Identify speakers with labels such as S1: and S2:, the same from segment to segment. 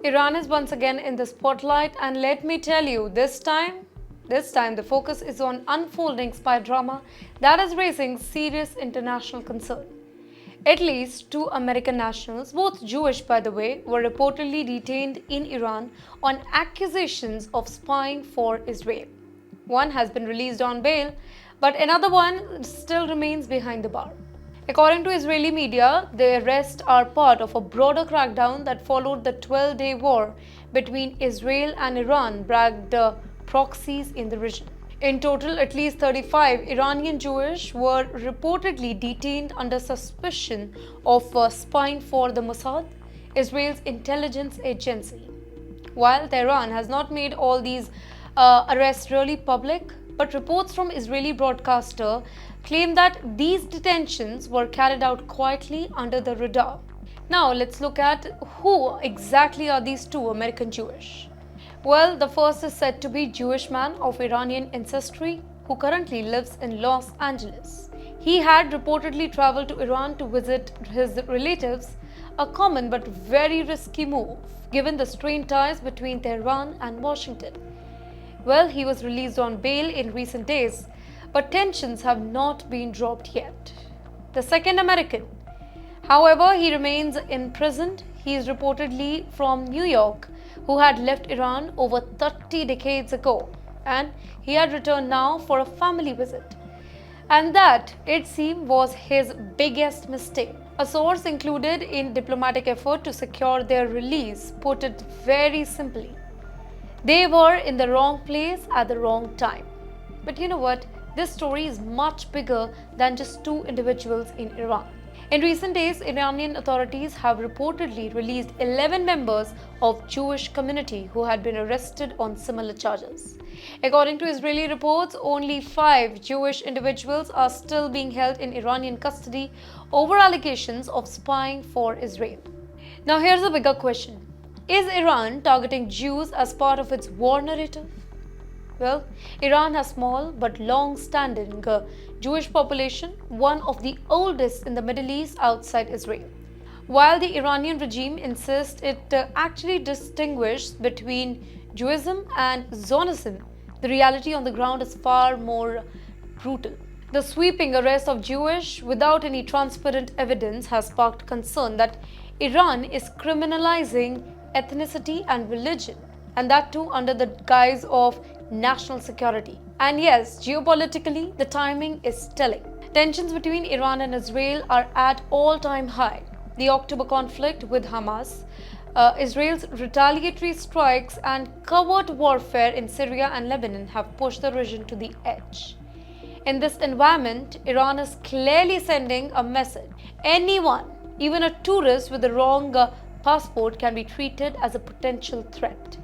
S1: Iran is once again in the spotlight, and let me tell you, this time the focus is on unfolding spy drama that is raising serious international concern. At least two American nationals, both Jewish by the way, were reportedly detained in Iran on accusations of spying for Israel. One has been released on bail, but another one still remains behind the bar. According to Israeli media, the arrests are part of a broader crackdown that followed the 12-day war between Israel and Iran, bragged proxies in the region. In total, at least 35 Iranian Jewish were reportedly detained under suspicion of spying for the Mossad, Israel's intelligence agency. While Tehran has not made all these arrests really public, but reports from Israeli broadcaster claim that these detentions were carried out quietly under the radar. Now let's look at who exactly are these two American Jewish. Well, the first is said to be Jewish man of Iranian ancestry who currently lives in Los Angeles. He had reportedly traveled to Iran to visit his relatives, a common but very risky move given the strained ties between Tehran and Washington. Well, he was released on bail in recent days, but tensions have not been dropped yet. The second American, however, he remains imprisoned. He is reportedly from New York, who had left Iran over 30 decades ago, and he had returned now for a family visit. And that, it seemed, was his biggest mistake. A source included in diplomatic effort to secure their release put it very simply. They were in the wrong place at the wrong time. But you know what? This story is much bigger than just two individuals in Iran. In recent days, Iranian authorities have reportedly released 11 members of Jewish community who had been arrested on similar charges. According to Israeli reports, only 5 Jewish individuals are still being held in Iranian custody over allegations of spying for Israel. Now here's a bigger question. Is Iran targeting Jews as part of its war narrative? Well, Iran has small but long-standing Jewish population, one of the oldest in the Middle East outside Israel. While the Iranian regime insists it actually distinguishes between Judaism and Zionism, the reality on the ground is far more brutal. The sweeping arrest of Jewish without any transparent evidence has sparked concern that Iran is criminalizing ethnicity and religion, and that too under the guise of national security. And yes, geopolitically, the timing is telling. Tensions between Iran and Israel are at all-time high. The October conflict with Hamas, Israel's retaliatory strikes and covert warfare in Syria and Lebanon have pushed the region to the edge. In this environment, Iran is clearly sending a message. Anyone, even a tourist with the wrong passport, can be treated as a potential threat.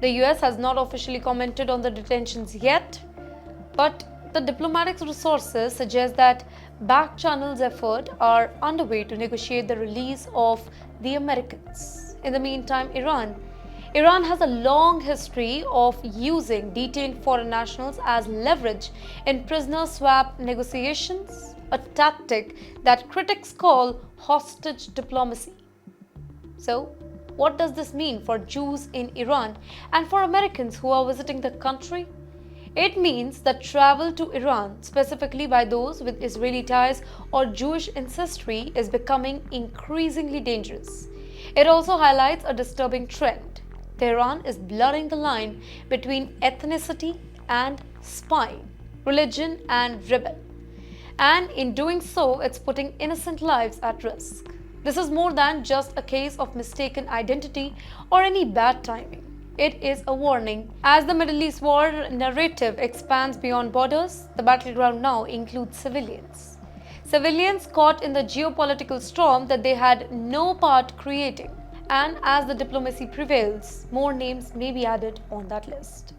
S1: The US has not officially commented on the detentions yet, but the diplomatic resources suggest that back channels efforts are underway to negotiate the release of the Americans. In the meantime, Iran has a long history of using detained foreign nationals as leverage in prisoner swap negotiations, a tactic that critics call hostage diplomacy. So, what does this mean for Jews in Iran and for Americans who are visiting the country? It means that travel to Iran, specifically by those with Israeli ties or Jewish ancestry, is becoming increasingly dangerous. It also highlights a disturbing trend. Tehran is blurring the line between ethnicity and spying, religion and rebel. And in doing so, it's putting innocent lives at risk. This is more than just a case of mistaken identity or any bad timing. It is a warning. As the Middle East war narrative expands beyond borders, the battleground now includes civilians. Civilians caught in the geopolitical storm that they had no part creating. And as the diplomacy prevails, more names may be added on that list.